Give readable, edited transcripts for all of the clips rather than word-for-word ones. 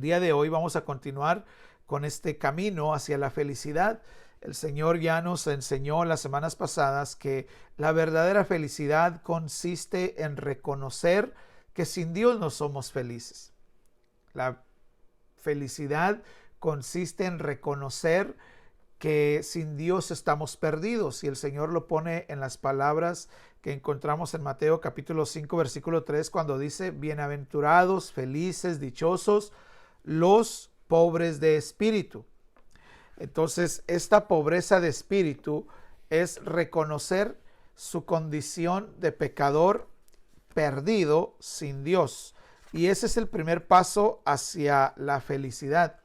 día de hoy vamos a continuar con este camino hacia la felicidad. El Señor ya nos enseñó las semanas pasadas que la verdadera felicidad consiste en reconocer que sin Dios no somos felices. La felicidad consiste en reconocer que sin Dios estamos perdidos, y el Señor lo pone en las palabras que encontramos en Mateo capítulo 5 versículo 3, cuando dice: bienaventurados, felices, dichosos los pobres de espíritu. Entonces, esta pobreza de espíritu es reconocer su condición de pecador perdido sin Dios, y ese es el primer paso hacia la felicidad.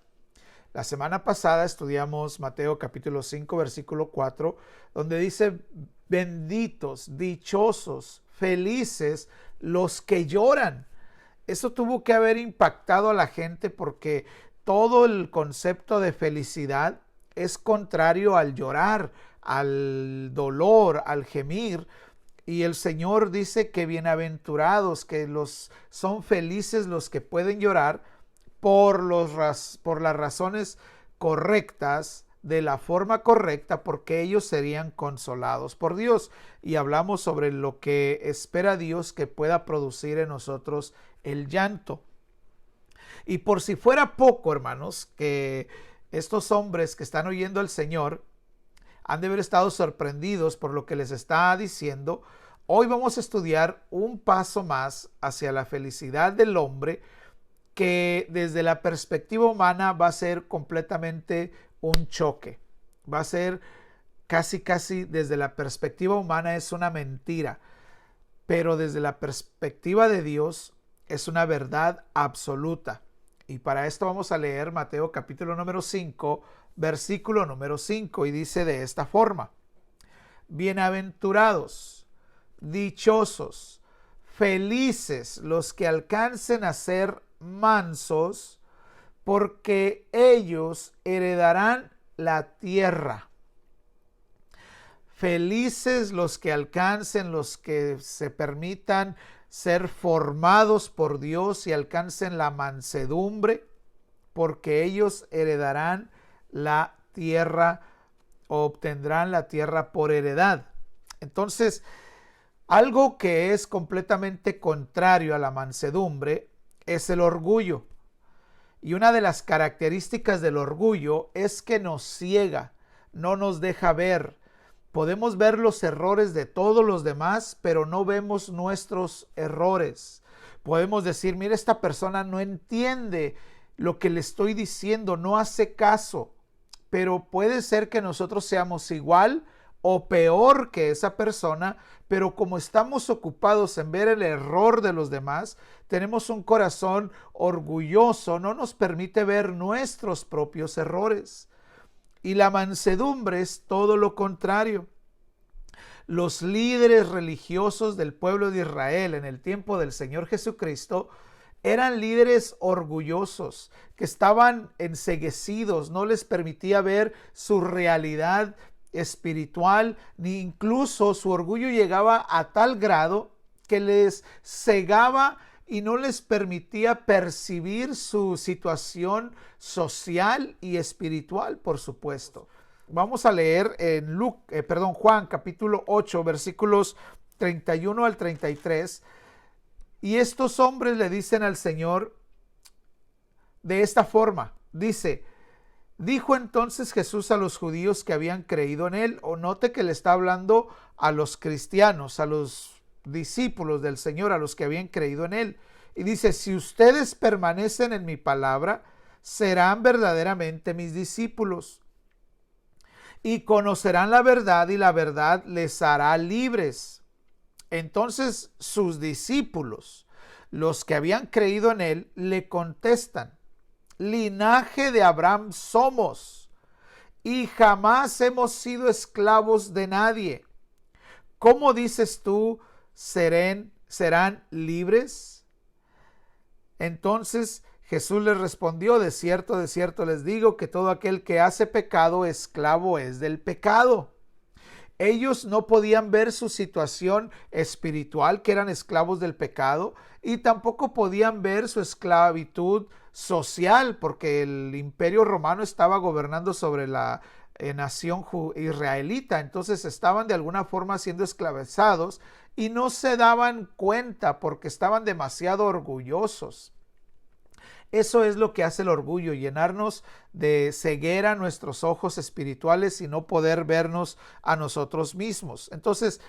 La semana pasada estudiamos Mateo capítulo 5 versículo 4, donde dice: benditos, dichosos, felices los que lloran. Eso tuvo que haber impactado a la gente, porque todo el concepto de felicidad es contrario al llorar, al dolor, al gemir. Y el Señor dice que bienaventurados, que son felices los que pueden llorar por las razones correctas, de la forma correcta, porque ellos serían consolados por Dios. Y hablamos sobre lo que espera Dios que pueda producir en nosotros el llanto. Y por si fuera poco, hermanos, que estos hombres que están oyendo al Señor han de haber estado sorprendidos por lo que les está diciendo, hoy vamos a estudiar un paso más hacia la felicidad del hombre, que desde la perspectiva humana va a ser completamente un choque. Va a ser casi desde la perspectiva humana es una mentira, pero desde la perspectiva de Dios es una verdad absoluta. Y para esto vamos a leer Mateo capítulo número 5, versículo número 5, y dice de esta forma: bienaventurados, dichosos, felices los que alcancen a ser mansos, porque ellos heredarán la tierra. Felices los que alcancen, los que se permitan ser formados por Dios y alcancen la mansedumbre, porque ellos heredarán la tierra, o obtendrán la tierra por heredad. Entonces, algo que es completamente contrario a la mansedumbre es el orgullo. Y una de las características del orgullo es que nos ciega, no nos deja ver. Podemos ver los errores de todos los demás, pero no vemos nuestros errores. Podemos decir: mira, esta persona no entiende lo que le estoy diciendo, no hace caso. Pero puede ser que nosotros seamos igual o peor que esa persona, pero como estamos ocupados en ver el error de los demás, tenemos un corazón orgulloso, no nos permite ver nuestros propios errores. Y la mansedumbre es todo lo contrario. Los líderes religiosos del pueblo de Israel en el tiempo del Señor Jesucristo eran líderes orgullosos, que estaban enceguecidos, no les permitía ver su realidad espiritual, ni incluso su orgullo llegaba a tal grado que les cegaba y no les permitía percibir su situación social y espiritual, por supuesto. Vamos a leer en Juan capítulo 8 versículos 31 al 33. Y estos hombres le dicen al Señor de esta forma. Dijo entonces Jesús a los judíos que habían creído en él, o note que le está hablando a los cristianos, a los discípulos del Señor, a los que habían creído en él. Y dice: si ustedes permanecen en mi palabra, serán verdaderamente mis discípulos, y conocerán la verdad, y la verdad les hará libres. Entonces sus discípulos, los que habían creído en él, le contestan: linaje de Abraham somos, y jamás hemos sido esclavos de nadie. ¿Cómo dices tú, serán libres? Entonces Jesús les respondió: de cierto les digo que todo aquel que hace pecado, esclavo es del pecado. Ellos no podían ver su situación espiritual, que eran esclavos del pecado, y tampoco podían ver su esclavitud social, porque el imperio romano estaba gobernando sobre la nación israelita. Entonces estaban de alguna forma siendo esclavizados y no se daban cuenta porque estaban demasiado orgullosos. Eso es lo que hace el orgullo, llenarnos de ceguera nuestros ojos espirituales y no poder vernos a nosotros mismos. Entonces,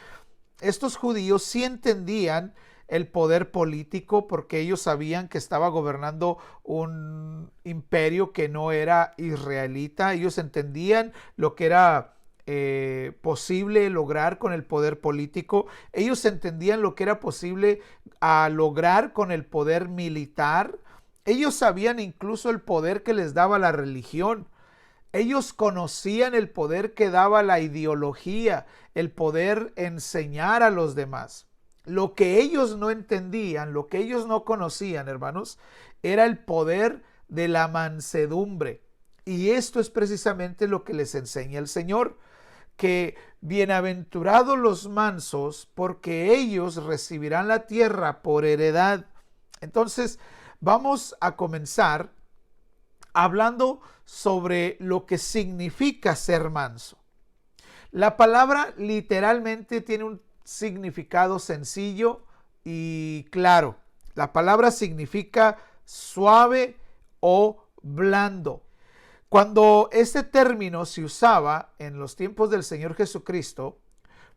estos judíos sí entendían el poder político porque ellos sabían que estaba gobernando un imperio que no era israelita. Ellos entendían lo que era posible lograr con el poder político. Ellos entendían lo que era posible lograr con el poder militar. Ellos sabían incluso el poder que les daba la religión. Ellos conocían el poder que daba la ideología, el poder enseñar a los demás. Lo que ellos no entendían, lo que ellos no conocían, hermanos, era el poder de la mansedumbre. Y esto es precisamente lo que les enseña el Señor, que bienaventurados los mansos, porque ellos recibirán la tierra por heredad. Entonces, vamos a comenzar hablando sobre lo que significa ser manso. La palabra literalmente tiene un significado sencillo y claro. La palabra significa suave o blando. Cuando este término se usaba en los tiempos del Señor Jesucristo,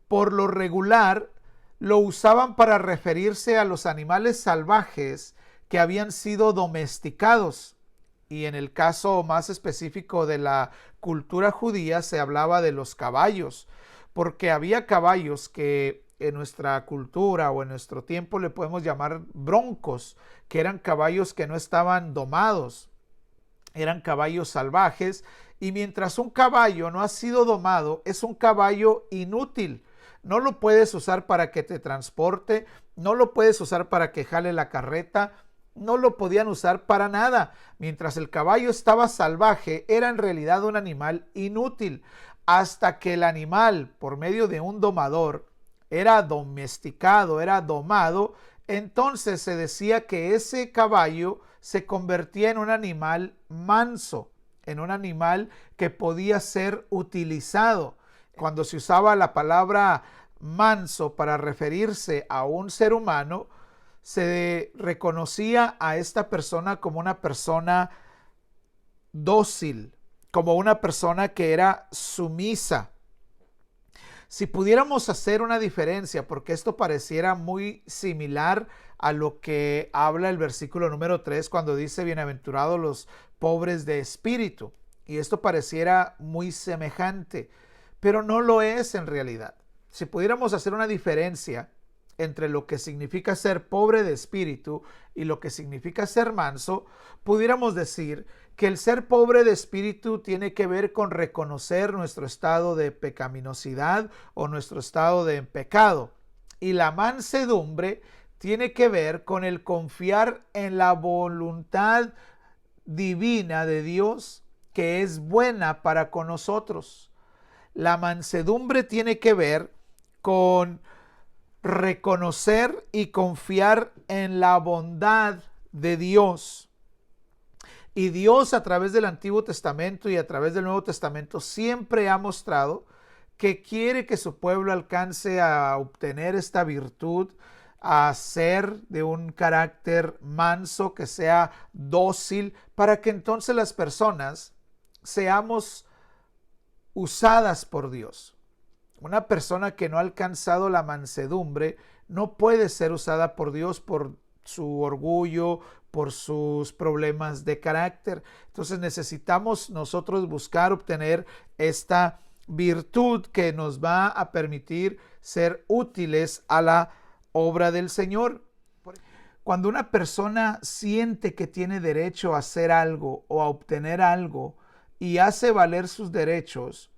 por lo regular lo usaban para referirse a los animales salvajes que habían sido domesticados. Y en el caso más específico de la cultura judía se hablaba de los caballos, porque había caballos que en nuestra cultura o en nuestro tiempo le podemos llamar broncos, que eran caballos que no estaban domados, eran caballos salvajes. Y mientras un caballo no ha sido domado, es un caballo inútil. No lo puedes usar para que te transporte, no lo puedes usar para que jale la carreta, no lo podían usar para nada. Mientras el caballo estaba salvaje, era en realidad un animal inútil, hasta que el animal, por medio de un domador, era domesticado, era domado. Entonces se decía que ese caballo se convertía en un animal manso, en un animal que podía ser utilizado. Cuando se usaba la palabra manso para referirse a un ser humano, se reconocía a esta persona como una persona dócil, como una persona que era sumisa. Si pudiéramos hacer una diferencia, porque esto pareciera muy similar a lo que habla el versículo número 3 cuando dice bienaventurados los pobres de espíritu, y esto pareciera muy semejante, pero no lo es en realidad. Si pudiéramos hacer una diferencia entre lo que significa ser pobre de espíritu y lo que significa ser manso, pudiéramos decir que el ser pobre de espíritu tiene que ver con reconocer nuestro estado de pecaminosidad o nuestro estado de pecado. Y la mansedumbre tiene que ver con el confiar en la voluntad divina de Dios, que es buena para con nosotros. La mansedumbre tiene que ver con reconocer y confiar en la bondad de Dios. Y Dios, a través del Antiguo Testamento y a través del Nuevo Testamento, siempre ha mostrado que quiere que su pueblo alcance a obtener esta virtud, a ser de un carácter manso, que sea dócil, para que entonces las personas seamos usadas por Dios. Una persona que no ha alcanzado la mansedumbre no puede ser usada por Dios por su orgullo, por sus problemas de carácter. Entonces necesitamos nosotros buscar obtener esta virtud que nos va a permitir ser útiles a la obra del Señor. Cuando una persona siente que tiene derecho a hacer algo o a obtener algo y hace valer sus derechos,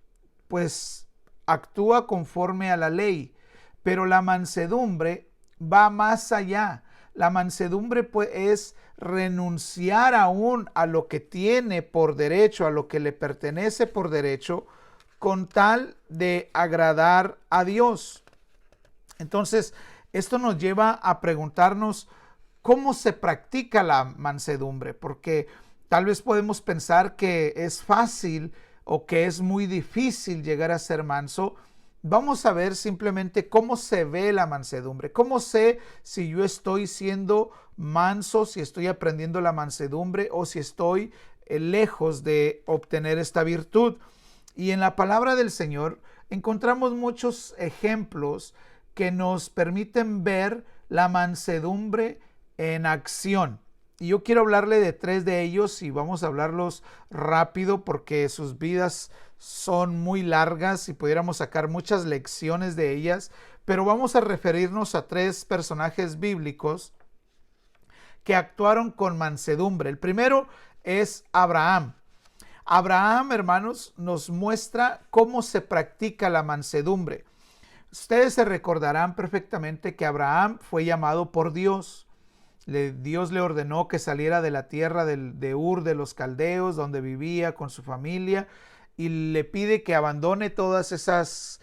pues actúa conforme a la ley. Pero la mansedumbre va más allá. La mansedumbre pues es renunciar aún a lo que tiene por derecho, a lo que le pertenece por derecho, con tal de agradar a Dios. Entonces, esto nos lleva a preguntarnos cómo se practica la mansedumbre, porque tal vez podemos pensar que es fácil o que es muy difícil llegar a ser manso. Vamos a ver simplemente cómo se ve la mansedumbre. ¿Cómo sé si yo estoy siendo manso, si estoy aprendiendo la mansedumbre o si estoy lejos de obtener esta virtud? Y en la palabra del Señor encontramos muchos ejemplos que nos permiten ver la mansedumbre en acción. Y yo quiero hablarle de 3 de ellos y vamos a hablarlos rápido porque sus vidas son muy largas y pudiéramos sacar muchas lecciones de ellas, pero vamos a referirnos a 3 personajes bíblicos que actuaron con mansedumbre. El primero es Abraham. Abraham, hermanos, nos muestra cómo se practica la mansedumbre. Ustedes se recordarán perfectamente que Abraham fue llamado por Dios. Dios le ordenó que saliera de la tierra de Ur de los Caldeos, donde vivía con su familia, y le pide que abandone todas esas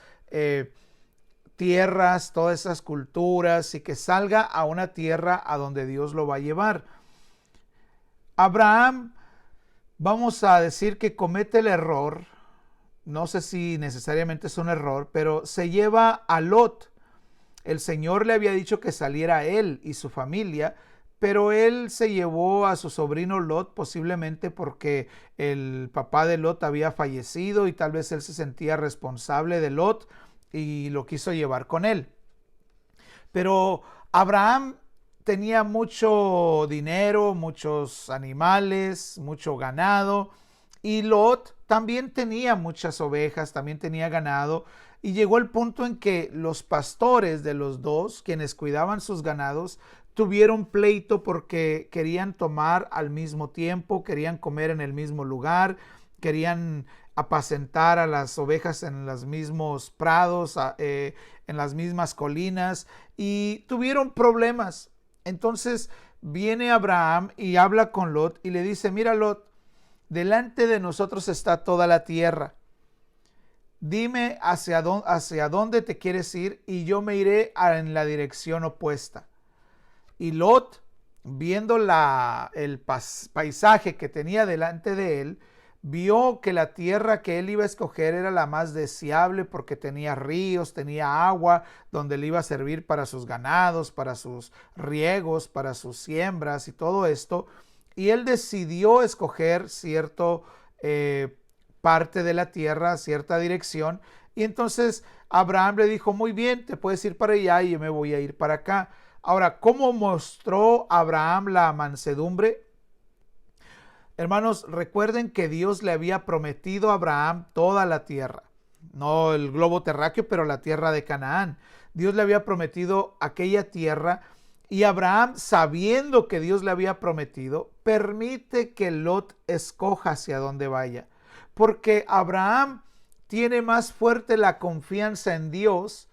tierras, todas esas culturas, y que salga a una tierra a donde Dios lo va a llevar. Abraham, vamos a decir que comete el error, no sé si necesariamente es un error, pero se lleva a Lot. El Señor le había dicho que saliera él y su familia, pero él se llevó a su sobrino Lot, posiblemente porque el papá de Lot había fallecido y tal vez él se sentía responsable de Lot y lo quiso llevar con él. Pero Abraham tenía mucho dinero, muchos animales, mucho ganado, y Lot también tenía muchas ovejas, también tenía ganado, y llegó el punto en que los pastores de los dos, quienes cuidaban sus ganados, tuvieron pleito porque querían tomar al mismo tiempo, querían comer en el mismo lugar, querían apacentar a las ovejas en los mismos prados, en las mismas colinas, y tuvieron problemas. Entonces viene Abraham y habla con Lot y le dice: mira, Lot, delante de nosotros está toda la tierra. Dime hacia dónde te quieres ir y yo me iré en la dirección opuesta. Y Lot, viendo el paisaje que tenía delante de él, vio que la tierra que él iba a escoger era la más deseable porque tenía ríos, tenía agua donde le iba a servir para sus ganados, para sus riegos, para sus siembras y todo esto. Y él decidió escoger cierto parte de la tierra, cierta dirección. Y entonces Abraham le dijo: muy bien, te puedes ir para allá y yo me voy a ir para acá. Ahora, ¿cómo mostró Abraham la mansedumbre? Hermanos, recuerden que Dios le había prometido a Abraham toda la tierra. No el globo terráqueo, pero la tierra de Canaán. Dios le había prometido aquella tierra. Y Abraham, sabiendo que Dios le había prometido, permite que Lot escoja hacia dónde vaya. Porque Abraham tiene más fuerte la confianza en Dios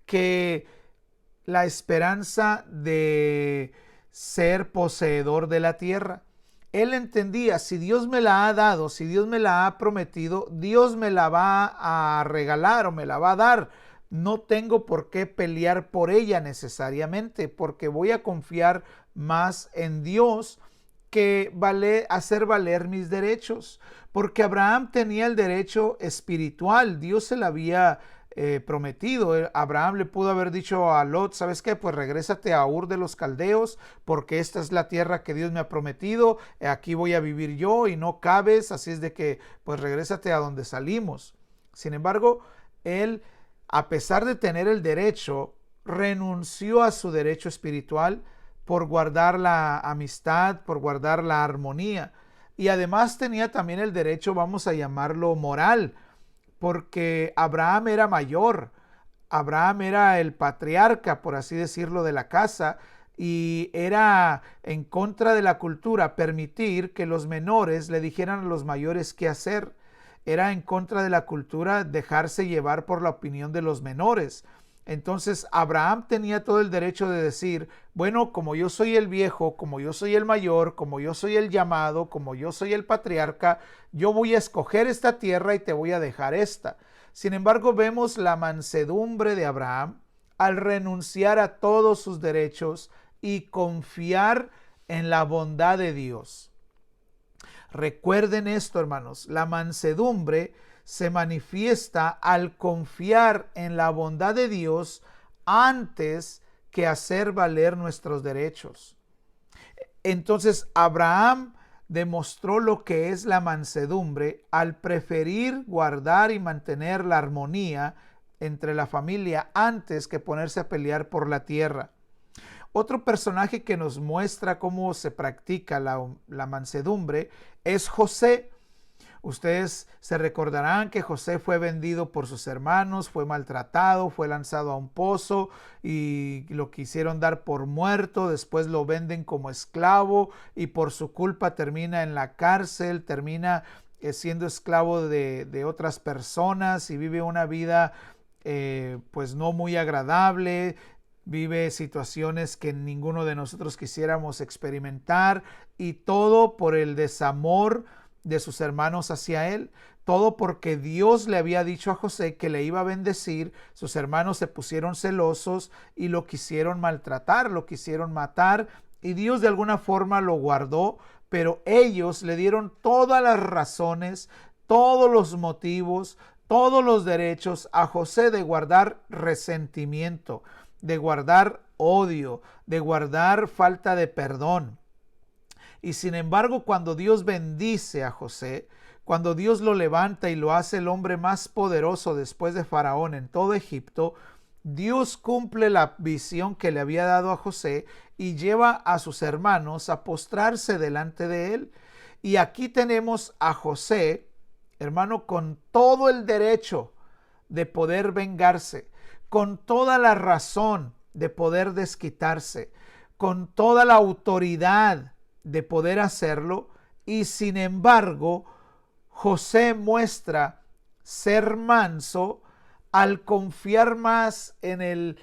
que la esperanza de ser poseedor de la tierra. Él entendía: si Dios me la ha dado, si Dios me la ha prometido, Dios me la va a regalar o me la va a dar. No tengo por qué pelear por ella necesariamente, porque voy a confiar más en Dios que hacer valer mis derechos. Porque Abraham tenía el derecho espiritual, Dios se la había prometido. Abraham le pudo haber dicho a Lot: ¿sabes qué? Pues regrésate a Ur de los Caldeos, porque esta es la tierra que Dios me ha prometido, aquí voy a vivir yo y no cabes, así es de que pues regrésate a donde salimos. Sin embargo, él, a pesar de tener el derecho, renunció a su derecho espiritual por guardar la amistad, por guardar la armonía. Y además tenía también el derecho, vamos a llamarlo moral, porque Abraham era mayor. Abraham era el patriarca, por así decirlo, de la casa, y era en contra de la cultura permitir que los menores le dijeran a los mayores qué hacer. Era en contra de la cultura dejarse llevar por la opinión de los menores. Entonces Abraham tenía todo el derecho de decir: bueno, como yo soy el viejo, como yo soy el mayor, como yo soy el llamado, como yo soy el patriarca, yo voy a escoger esta tierra y te voy a dejar esta. Sin embargo, vemos la mansedumbre de Abraham al renunciar a todos sus derechos y confiar en la bondad de Dios. Recuerden esto, hermanos, la mansedumbre se manifiesta al confiar en la bondad de Dios antes que hacer valer nuestros derechos. Entonces, Abraham demostró lo que es la mansedumbre al preferir guardar y mantener la armonía entre la familia antes que ponerse a pelear por la tierra. Otro personaje que nos muestra cómo se practica la mansedumbre es José. Ustedes se recordarán que José fue vendido por sus hermanos, fue maltratado, fue lanzado a un pozo y lo quisieron dar por muerto. Después lo venden como esclavo y por su culpa termina en la cárcel, termina siendo esclavo de otras personas y vive una vida pues no muy agradable. Vive situaciones que ninguno de nosotros quisiéramos experimentar, y todo por el desamor de sus hermanos hacia él. Todo porque Dios le había dicho a José que le iba a bendecir. Sus hermanos se pusieron celosos y lo quisieron maltratar, lo quisieron matar, y Dios de alguna forma lo guardó, pero ellos le dieron todas las razones, todos los motivos, todos los derechos a José de guardar resentimiento, de guardar odio, de guardar falta de perdón. Y sin embargo, cuando Dios bendice a José, cuando Dios lo levanta y lo hace el hombre más poderoso después de Faraón en todo Egipto, Dios cumple la visión que le había dado a José y lleva a sus hermanos a postrarse delante de él. Y aquí tenemos a José, hermano, con todo el derecho de poder vengarse, con toda la razón de poder desquitarse, con toda la autoridad de poder hacerlo, y sin embargo José muestra ser manso al confiar más en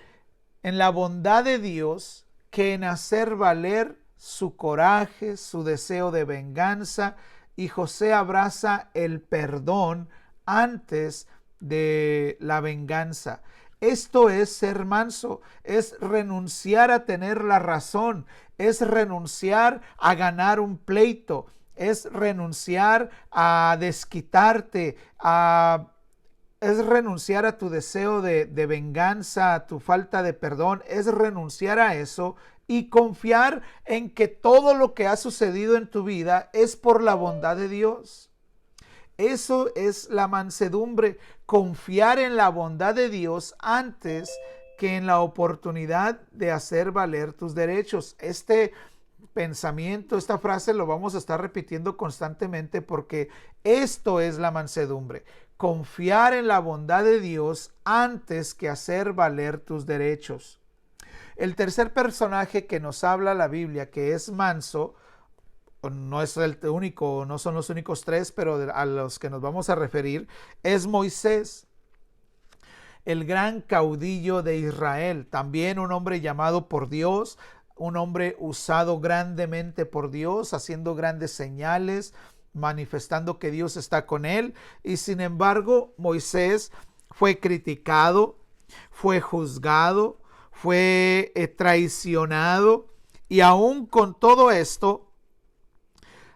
la bondad de Dios que en hacer valer su coraje, su deseo de venganza, y José abraza el perdón antes de la venganza. Esto es ser manso, es renunciar a tener la razón, es renunciar a ganar un pleito, es renunciar a desquitarte, es renunciar a tu deseo de venganza, a tu falta de perdón, es renunciar a eso y confiar en que todo lo que ha sucedido en tu vida es por la bondad de Dios. Eso es la mansedumbre, confiar en la bondad de Dios antes que en la oportunidad de hacer valer tus derechos. Este pensamiento, esta frase lo vamos a estar repitiendo constantemente porque esto es la mansedumbre. Confiar en la bondad de Dios antes que hacer valer tus derechos. El tercer personaje que nos habla la Biblia que es manso, no es el único, no son los únicos tres, pero a los que nos vamos a referir, es Moisés, el gran caudillo de Israel, también un hombre llamado por Dios, un hombre usado grandemente por Dios, haciendo grandes señales, manifestando que Dios está con él. Y sin embargo, Moisés fue criticado, fue juzgado, fue traicionado, y aún con todo esto,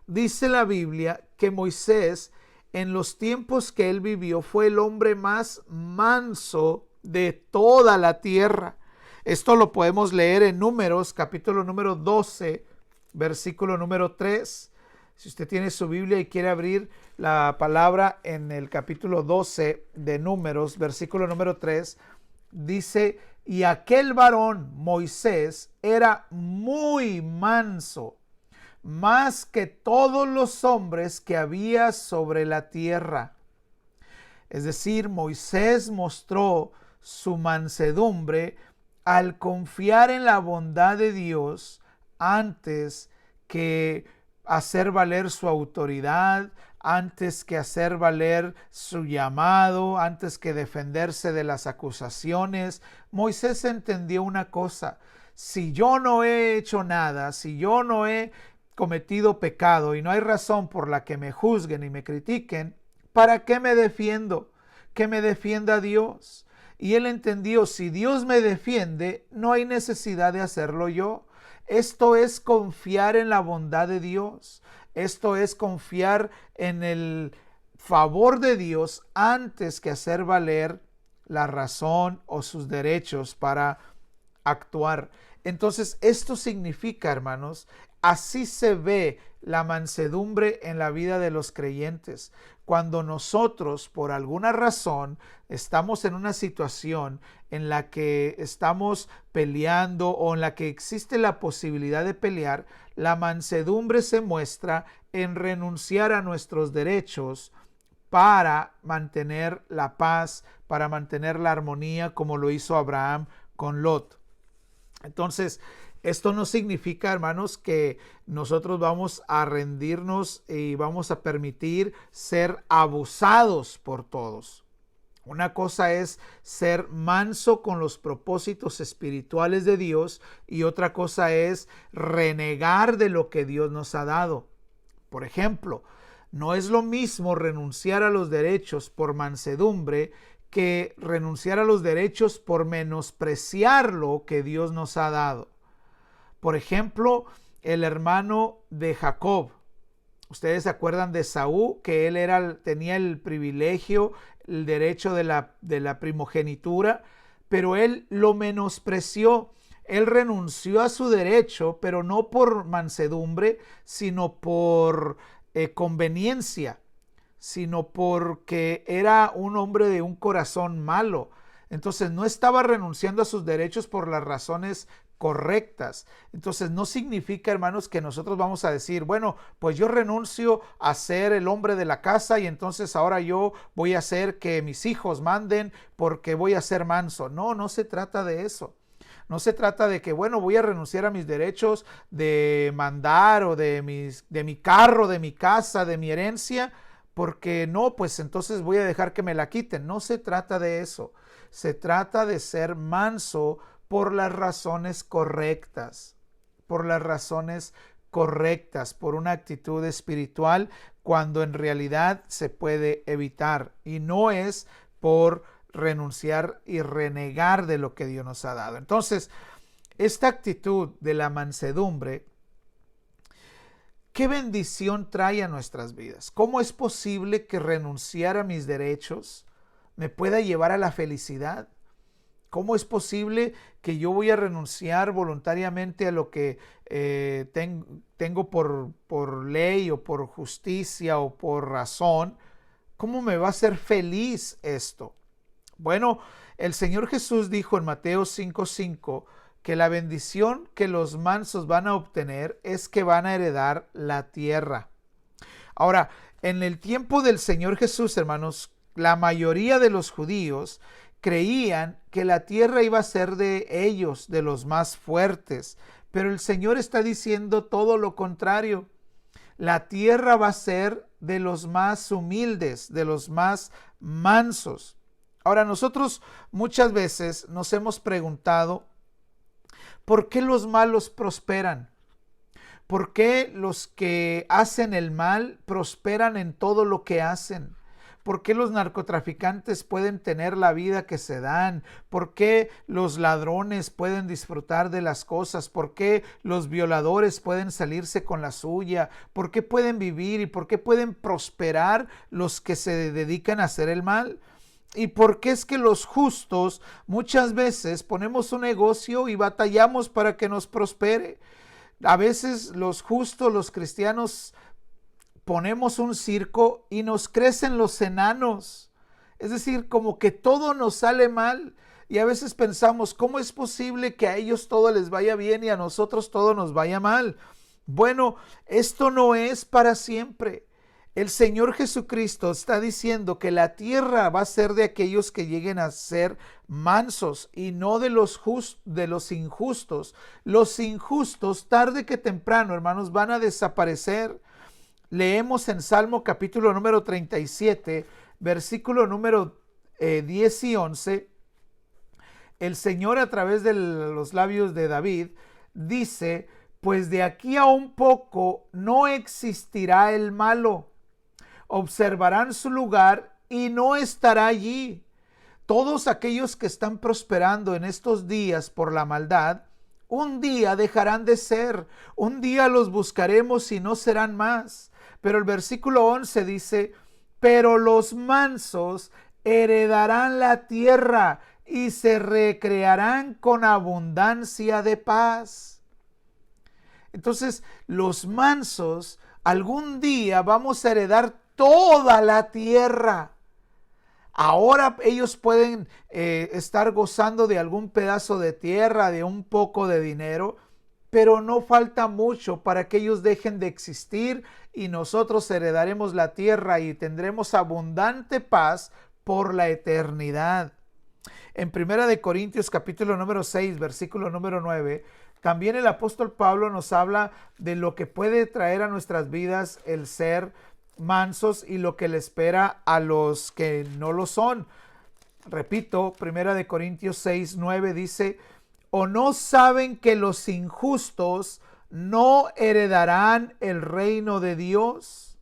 dice la Biblia que Moisés, en los tiempos que él vivió, fue el hombre más manso de toda la tierra. Esto lo podemos leer en Números, capítulo número 12, versículo número 3. Si usted tiene su Biblia y quiere abrir la palabra en el capítulo 12 de Números, versículo número 3, dice: y aquel varón, Moisés, era muy manso, más que todos los hombres que había sobre la tierra. Es decir, Moisés mostró su mansedumbre al confiar en la bondad de Dios antes que hacer valer su autoridad, antes que hacer valer su llamado, antes que defenderse de las acusaciones. Moisés entendió una cosa: si yo no he hecho nada, si yo no he cometido pecado y no hay razón por la que me juzguen y me critiquen, ¿para qué me defiendo? que me defienda Dios. Y él entendió, si Dios me defiende, no hay necesidad de hacerlo yo. Esto es confiar en la bondad de Dios. Esto es confiar en el favor de Dios antes que hacer valer la razón o sus derechos para actuar. Entonces, esto significa, hermanos, así se ve la mansedumbre en la vida de los creyentes. Cuando nosotros, por alguna razón, estamos en una situación en la que estamos peleando o en la que existe la posibilidad de pelear, la mansedumbre se muestra en renunciar a nuestros derechos para mantener la paz, para mantener la armonía, como lo hizo Abraham con Lot. Entonces, esto no significa, hermanos, que nosotros vamos a rendirnos y vamos a permitir ser abusados por todos. Una cosa es ser manso con los propósitos espirituales de Dios y otra cosa es renegar de lo que Dios nos ha dado. Por ejemplo, no es lo mismo renunciar a los derechos por mansedumbre que renunciar a los derechos por menospreciar lo que Dios nos ha dado. Por ejemplo, el hermano de Jacob. Ustedes se acuerdan de Esaú, que él tenía el privilegio, el derecho de la primogenitura, pero él lo menospreció. Él renunció a su derecho, pero no por mansedumbre, sino por conveniencia, sino porque era un hombre de un corazón malo. Entonces no estaba renunciando a sus derechos por las razones correctas. Entonces no significa, hermanos, que nosotros vamos a decir, bueno, pues yo renuncio a ser el hombre de la casa y entonces ahora yo voy a hacer que mis hijos manden porque voy a ser manso. No, no se trata de eso. No se trata de que, bueno, voy a renunciar a mis derechos de mandar o de mi carro, de mi casa, de mi herencia, porque no, pues entonces voy a dejar que me la quiten. No se trata de eso. Se trata de ser manso por las razones correctas, por una actitud espiritual, cuando en realidad se puede evitar y no es por renunciar y renegar de lo que Dios nos ha dado. Entonces, esta actitud de la mansedumbre, ¿qué bendición trae a nuestras vidas? ¿Cómo es posible que renunciar a mis derechos me pueda llevar a la felicidad? ¿Cómo es posible que yo voy a renunciar voluntariamente a lo que tengo por ley o por justicia o por razón? ¿Cómo me va a hacer feliz esto? Bueno, el Señor Jesús dijo en Mateo 5:5 que la bendición que los mansos van a obtener es que van a heredar la tierra. Ahora, en el tiempo del Señor Jesús, hermanos, la mayoría de los judíos creían que la tierra iba a ser de ellos, de los más fuertes, pero el Señor está diciendo todo lo contrario. La tierra va a ser de los más humildes, de los más mansos. Ahora, nosotros muchas veces nos hemos preguntado, ¿por qué los malos prosperan? ¿Por qué los que hacen el mal prosperan en todo lo que hacen? ¿Por qué los narcotraficantes pueden tener la vida que se dan? ¿Por qué los ladrones pueden disfrutar de las cosas? ¿Por qué los violadores pueden salirse con la suya? ¿Por qué pueden vivir y por qué pueden prosperar los que se dedican a hacer el mal? ¿Y por qué es que los justos muchas veces ponemos un negocio y batallamos para que nos prospere? A veces los justos, los cristianos, ponemos un circo y nos crecen los enanos. Es decir, como que todo nos sale mal. Y a veces pensamos, ¿cómo es posible que a ellos todo les vaya bien y a nosotros todo nos vaya mal? Bueno, esto no es para siempre. El Señor Jesucristo está diciendo que la tierra va a ser de aquellos que lleguen a ser mansos y no de los injustos. Los injustos, tarde que temprano, hermanos, van a desaparecer. Leemos en Salmo capítulo número 37, versículo número 10 y 11. El Señor, a través de los labios de David, dice: pues de aquí a un poco no existirá el malo. Observarán su lugar y no estará allí. Todos aquellos que están prosperando en estos días por la maldad, un día dejarán de ser, un día los buscaremos y no serán más. Pero el versículo 11 dice, pero los mansos heredarán la tierra y se recrearán con abundancia de paz. Entonces, los mansos, algún día vamos a heredar toda la tierra. Ahora ellos pueden estar gozando de algún pedazo de tierra, de un poco de dinero, pero no falta mucho para que ellos dejen de existir y nosotros heredaremos la tierra y tendremos abundante paz por la eternidad. En 1 Corintios capítulo número 6, versículo número 9, también el apóstol Pablo nos habla de lo que puede traer a nuestras vidas el ser mansos y lo que le espera a los que no lo son. Repito, 1 Corintios 6, 9 dice, ¿o no saben que los injustos no heredarán el reino de Dios?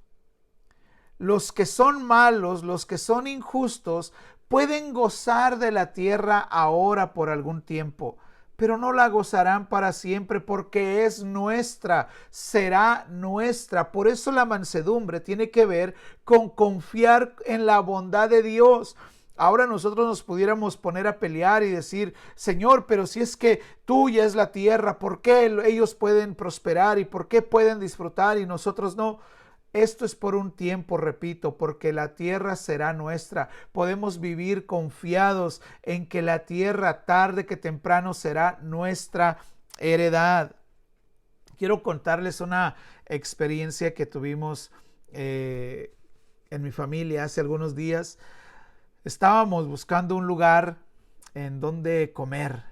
Los que son malos, los que son injustos, pueden gozar de la tierra ahora por algún tiempo, pero no la gozarán para siempre porque es nuestra, será nuestra. Por eso la mansedumbre tiene que ver con confiar en la bondad de Dios. Ahora nosotros nos pudiéramos poner a pelear y decir, Señor, pero si es que tuya es la tierra, ¿por qué ellos pueden prosperar y por qué pueden disfrutar y nosotros no? Esto es por un tiempo, repito, porque la tierra será nuestra. Podemos vivir confiados en que la tierra tarde que temprano será nuestra heredad. Quiero contarles una experiencia que tuvimos en mi familia hace algunos días. Estábamos buscando un lugar en donde comer.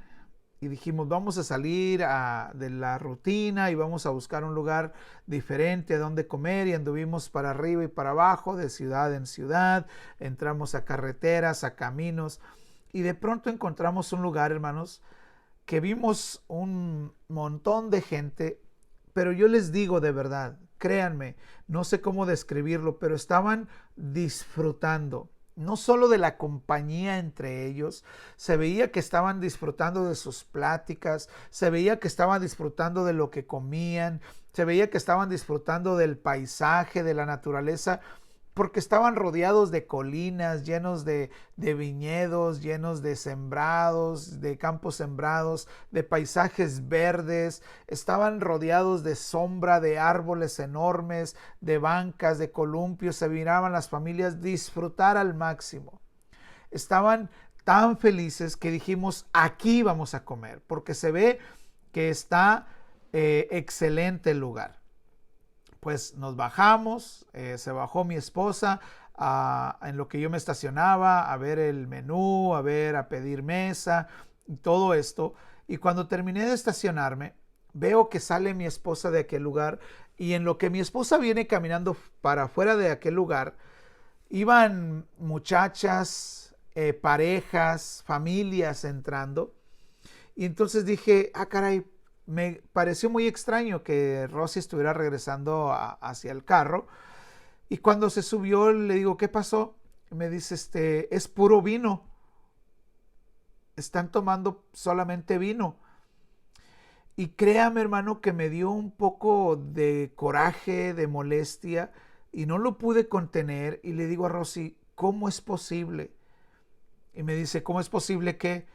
Y dijimos, vamos a salir de la rutina y vamos a buscar un lugar diferente donde comer. Y anduvimos para arriba y para abajo, de ciudad en ciudad. Entramos a carreteras, a caminos. Y de pronto encontramos un lugar, hermanos, que vimos un montón de gente. Pero yo les digo de verdad, créanme, no sé cómo describirlo, pero estaban disfrutando. No solo de la compañía entre ellos, se veía que estaban disfrutando de sus pláticas, se veía que estaban disfrutando de lo que comían, se veía que estaban disfrutando del paisaje, de la naturaleza, porque estaban rodeados de colinas, llenos de viñedos, llenos de sembrados, de campos sembrados, de paisajes verdes. Estaban rodeados de sombra, de árboles enormes, de bancas, de columpios. Se miraban las familias disfrutar al máximo. Estaban tan felices que dijimos, aquí vamos a comer, porque se ve que está excelente el lugar. Pues nos bajamos, se bajó mi esposa en lo que yo me estacionaba a ver el menú, a pedir mesa y todo esto. Y cuando terminé de estacionarme, veo que sale mi esposa de aquel lugar y en lo que mi esposa viene caminando para afuera de aquel lugar, iban muchachas, parejas, familias entrando. Y entonces dije, caray, me pareció muy extraño que Rosy estuviera regresando hacia el carro. Y cuando se subió, le digo, ¿qué pasó? Me dice, es puro vino. Están tomando solamente vino. Y créame, hermano, que me dio un poco de coraje, de molestia, y no lo pude contener. Y le digo a Rosy, ¿cómo es posible? Y me dice, ¿cómo es posible que?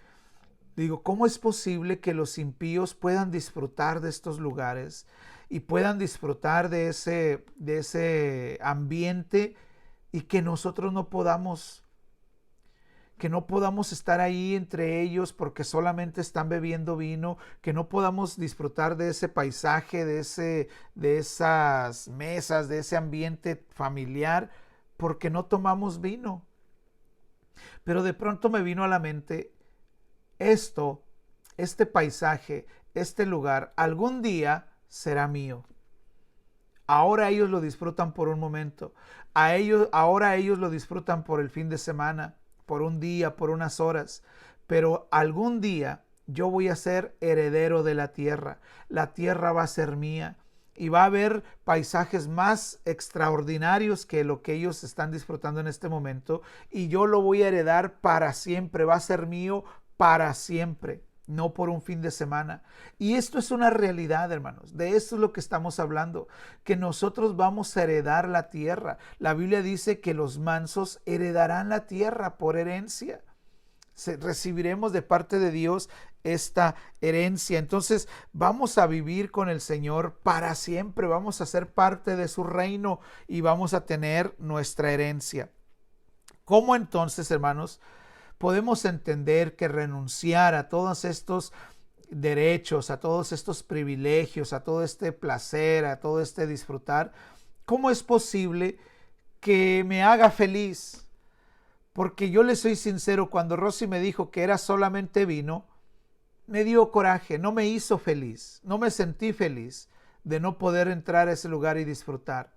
Digo, ¿cómo es posible que los impíos puedan disfrutar de estos lugares y puedan disfrutar de ese ambiente y que nosotros no podamos estar ahí entre ellos porque solamente están bebiendo vino, que no podamos disfrutar de ese paisaje, de esas mesas, de ese ambiente familiar porque no tomamos vino? Pero de pronto me vino a la mente este paisaje, este lugar, algún día será mío. Ahora ellos lo disfrutan por un momento. Ahora ellos lo disfrutan por el fin de semana, por un día, por unas horas. Pero algún día yo voy a ser heredero de la tierra. La tierra va a ser mía. y va a haber paisajes más extraordinarios que lo que ellos están disfrutando en este momento, y yo lo voy a heredar para siempre, va a ser mío para siempre, no por un fin de semana. Y esto es una realidad, hermanos. De esto es lo que estamos hablando, que nosotros vamos a heredar la tierra. La Biblia dice que los mansos heredarán la tierra por herencia. Recibiremos de parte de Dios esta herencia. Entonces vamos a vivir con el Señor para siempre, vamos a ser parte de su reino y vamos a tener nuestra herencia. ¿Cómo entonces, hermanos, podemos entender que renunciar a todos estos derechos, a todos estos privilegios, a todo este placer, a todo este disfrutar, cómo es posible que me haga feliz? Porque yo le soy sincero, cuando Rosy me dijo que era solamente vino, me dio coraje, no me hizo feliz, no me sentí feliz de no poder entrar a ese lugar y disfrutar.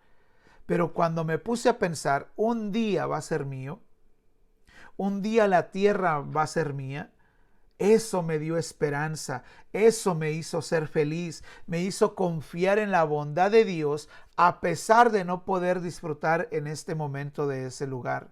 Pero cuando me puse a pensar, un día va a ser mío, un día la tierra va a ser mía, eso me dio esperanza, eso me hizo ser feliz, me hizo confiar en la bondad de Dios a pesar de no poder disfrutar en este momento de ese lugar.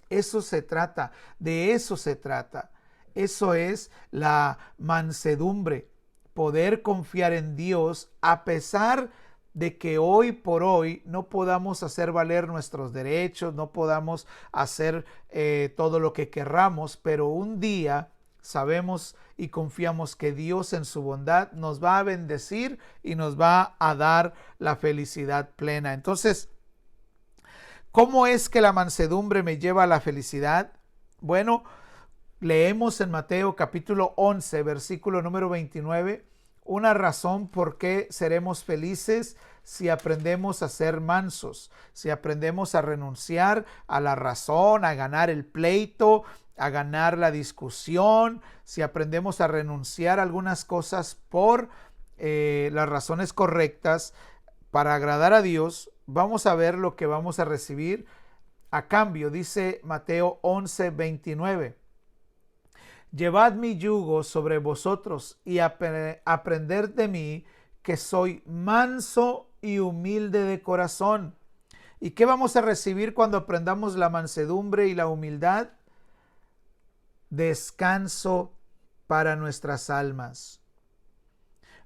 Eso se trata, de eso se trata. Eso es la mansedumbre, poder confiar en Dios a pesar de que hoy por hoy no podamos hacer valer nuestros derechos, no podamos hacer todo lo que querramos, pero un día sabemos y confiamos que Dios en su bondad nos va a bendecir y nos va a dar la felicidad plena. Entonces, ¿cómo es que la mansedumbre me lleva a la felicidad? Bueno, leemos en Mateo capítulo 11, versículo número 29, una razón por qué seremos felices si aprendemos a ser mansos, si aprendemos a renunciar a la razón, a ganar el pleito, a ganar la discusión, si aprendemos a renunciar a algunas cosas por las razones correctas para agradar a Dios. Vamos a ver lo que vamos a recibir a cambio. Dice Mateo 11, 29. Llevad mi yugo sobre vosotros y aprended de mí, que soy manso y humilde de corazón. ¿Y qué vamos a recibir cuando aprendamos la mansedumbre y la humildad? Descanso para nuestras almas.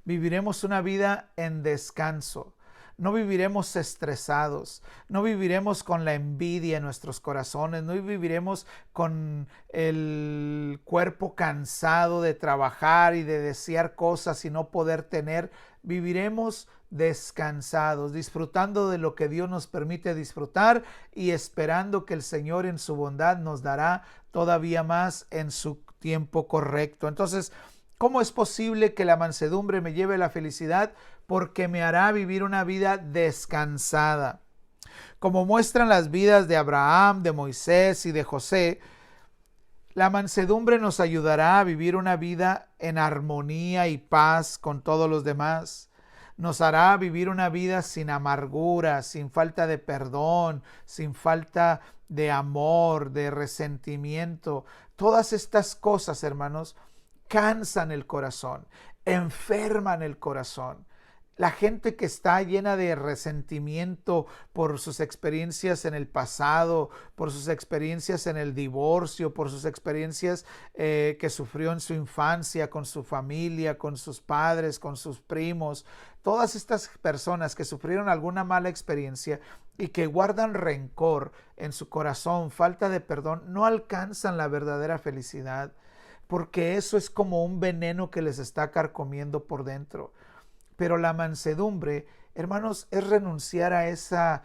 Viviremos una vida en descanso. No viviremos estresados, no viviremos con la envidia en nuestros corazones, no viviremos con el cuerpo cansado de trabajar y de desear cosas y no poder tener. Viviremos descansados, disfrutando de lo que Dios nos permite disfrutar y esperando que el Señor en su bondad nos dará todavía más en su tiempo correcto. Entonces, ¿cómo es posible que la mansedumbre me lleve a la felicidad? Porque me hará vivir una vida descansada. Como muestran las vidas de Abraham, de Moisés y de José, la mansedumbre nos ayudará a vivir una vida en armonía y paz con todos los demás. Nos hará vivir una vida sin amargura, sin falta de perdón, sin falta de amor, de resentimiento. Todas estas cosas, hermanos, cansan el corazón, enferman el corazón. La gente que está llena de resentimiento por sus experiencias en el pasado, por sus experiencias en el divorcio, por sus experiencias que sufrió en su infancia, con su familia, con sus padres, con sus primos. Todas estas personas que sufrieron alguna mala experiencia y que guardan rencor en su corazón, falta de perdón, no alcanzan la verdadera felicidad, porque eso es como un veneno que les está carcomiendo por dentro. Pero la mansedumbre, hermanos, es renunciar a esa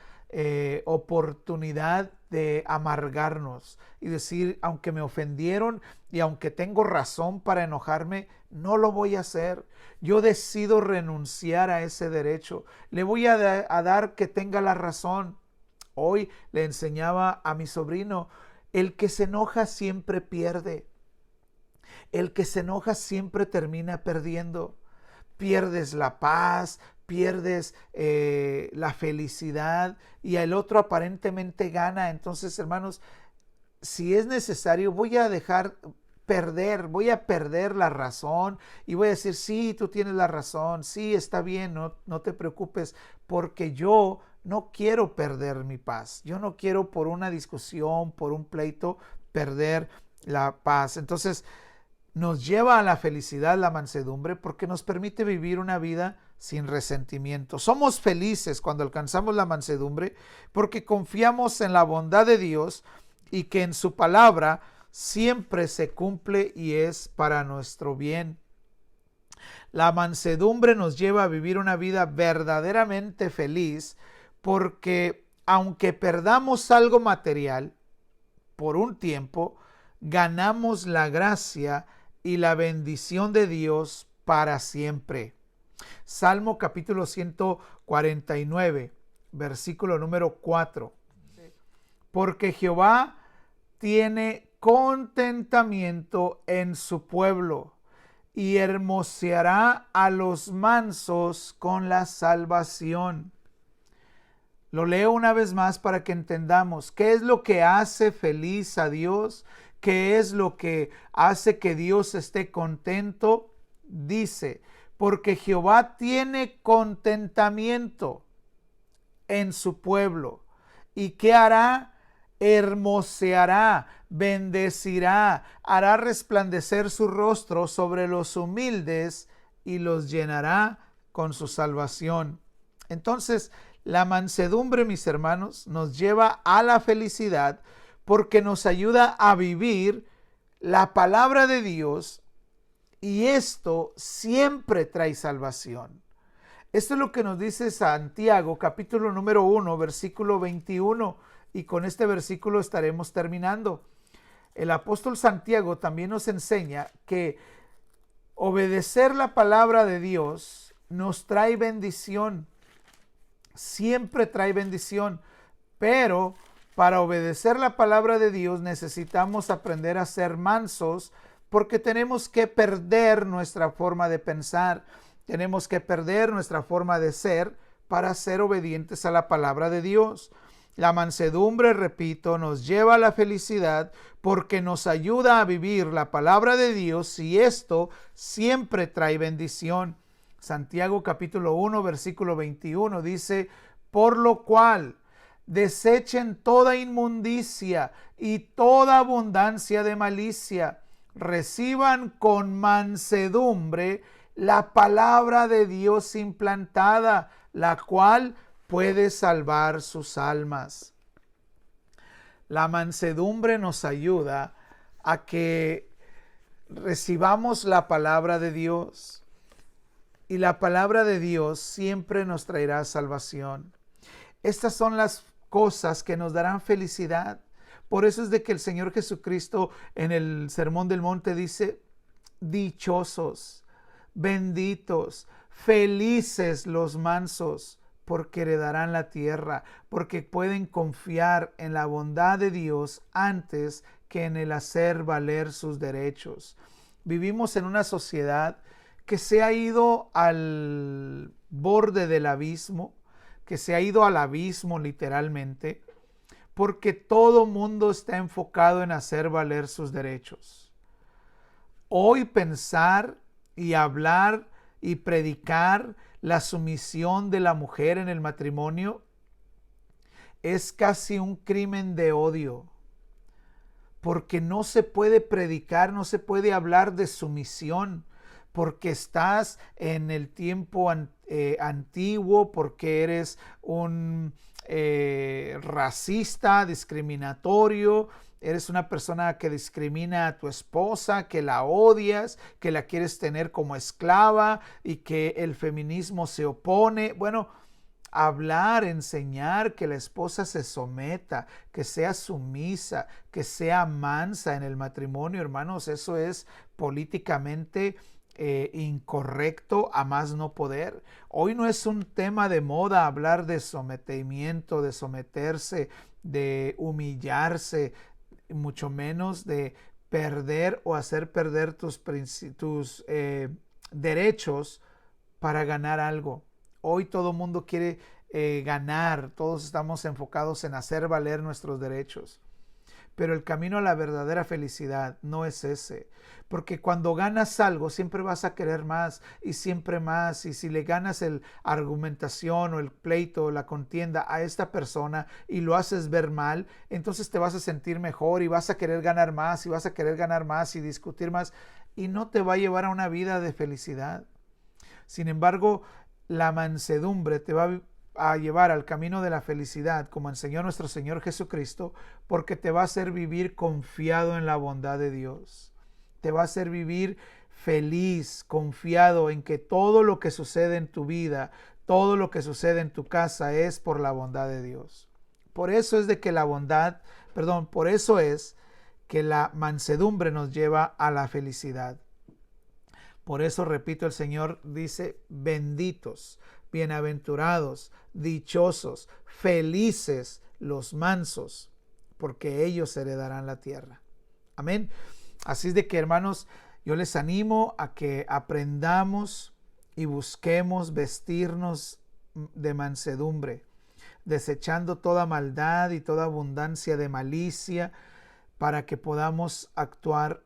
oportunidad de amargarnos y decir, aunque me ofendieron y aunque tengo razón para enojarme, no lo voy a hacer. Yo decido renunciar a ese derecho. Le voy a dar que tenga la razón. Hoy le enseñaba a mi sobrino, el que se enoja siempre pierde. El que se enoja siempre termina perdiendo. Pierdes la paz, pierdes la felicidad y el otro aparentemente gana. Entonces, hermanos, si es necesario, voy a dejar voy a perder la razón y voy a decir, sí, tú tienes la razón, sí, está bien, no te preocupes, porque yo no quiero perder mi paz. Yo no quiero por una discusión, por un pleito, perder la paz. Entonces, nos lleva a la felicidad la mansedumbre porque nos permite vivir una vida sin resentimiento. Somos felices cuando alcanzamos la mansedumbre porque confiamos en la bondad de Dios y que en su palabra siempre se cumple y es para nuestro bien. La mansedumbre nos lleva a vivir una vida verdaderamente feliz porque aunque perdamos algo material por un tiempo, ganamos la gracia y la bendición de Dios para siempre. Salmo capítulo 149, versículo número 4. Porque Jehová tiene contentamiento en su pueblo y hermoseará a los mansos con la salvación. Lo leo una vez más para que entendamos qué es lo que hace feliz a Dios, qué es lo que hace que Dios esté contento. Dice, porque Jehová tiene contentamiento en su pueblo. ¿Y qué hará? Hermoseará, bendecirá, hará resplandecer su rostro sobre los humildes y los llenará con su salvación. Entonces, la mansedumbre, mis hermanos, nos lleva a la felicidad porque nos ayuda a vivir la palabra de Dios y esto siempre trae salvación. Esto es lo que nos dice Santiago, capítulo número 1, versículo 21, y con este versículo estaremos terminando. El apóstol Santiago también nos enseña que obedecer la palabra de Dios nos trae bendición. Siempre trae bendición, pero para obedecer la palabra de Dios necesitamos aprender a ser mansos porque tenemos que perder nuestra forma de pensar, tenemos que perder nuestra forma de ser para ser obedientes a la palabra de Dios. La mansedumbre, repito, nos lleva a la felicidad porque nos ayuda a vivir la palabra de Dios y esto siempre trae bendición. Santiago capítulo 1, versículo 21 dice, por lo cual desechen toda inmundicia y toda abundancia de malicia, reciban con mansedumbre la palabra de Dios implantada, la cual puede salvar sus almas. La mansedumbre nos ayuda a que recibamos la palabra de Dios. Y la palabra de Dios siempre nos traerá salvación. Estas son las cosas que nos darán felicidad. Por eso es de que el Señor Jesucristo en el Sermón del Monte dice, dichosos, benditos, felices los mansos, porque heredarán la tierra, porque pueden confiar en la bondad de Dios antes que en el hacer valer sus derechos. Vivimos en una sociedad que se ha ido al borde del abismo, que se ha ido al abismo literalmente, porque todo mundo está enfocado en hacer valer sus derechos. Hoy pensar y hablar y predicar la sumisión de la mujer en el matrimonio es casi un crimen de odio, porque no se puede predicar, no se puede hablar de sumisión, porque estás en el tiempo antiguo, porque eres un racista, discriminatorio, eres una persona que discrimina a tu esposa, que la odias, que la quieres tener como esclava y que el feminismo se opone. Bueno, hablar, enseñar que la esposa se someta, que sea sumisa, que sea mansa en el matrimonio, hermanos, eso es políticamente incorrecto a más no poder. Hoy no es un tema de moda hablar de sometimiento, de someterse, de humillarse, mucho menos de perder o hacer perder tus derechos para ganar algo. Hoy todo el mundo quiere ganar, todos estamos enfocados en hacer valer nuestros derechos. pero el camino a la verdadera felicidad no es ese. Porque cuando ganas algo siempre vas a querer más y siempre más. Y si le ganas el argumentación o el pleito o la contienda a esta persona y lo haces ver mal, entonces te vas a sentir mejor y vas a querer ganar más y vas a querer ganar más y discutir más, y no te va a llevar a una vida de felicidad. Sin embargo, la mansedumbre te va a llevar al camino de la felicidad, como enseñó nuestro Señor Jesucristo, porque te va a hacer vivir confiado en la bondad de Dios. Te va a hacer vivir feliz, confiado en que todo lo que sucede en tu vida, todo lo que sucede en tu casa es por la bondad de Dios. Por eso es de que por eso es que la mansedumbre nos lleva a la felicidad. Por eso, repito, el Señor dice, benditos, bienaventurados, dichosos, felices los mansos, porque ellos heredarán la tierra. Amén. Así es de que, hermanos, yo les animo a que aprendamos y busquemos vestirnos de mansedumbre, desechando toda maldad y toda abundancia de malicia, para que podamos actuar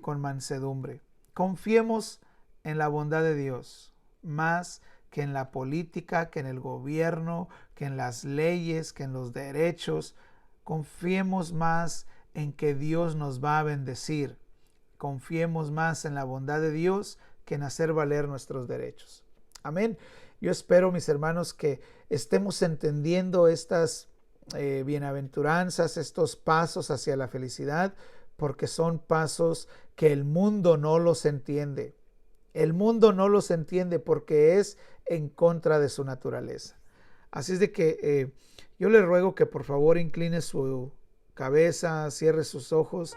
con mansedumbre. Confiemos en la bondad de Dios, más que en la política, que en el gobierno, que en las leyes, que en los derechos. Confiemos más en que Dios nos va a bendecir. Confiemos más en la bondad de Dios que en hacer valer nuestros derechos. Amén. Yo espero, mis hermanos, que estemos entendiendo estas bienaventuranzas, estos pasos hacia la felicidad, porque son pasos que el mundo no los entiende. El mundo no los entiende porque es en contra de su naturaleza. Así es de que yo le ruego que por favor incline su cabeza, cierre sus ojos.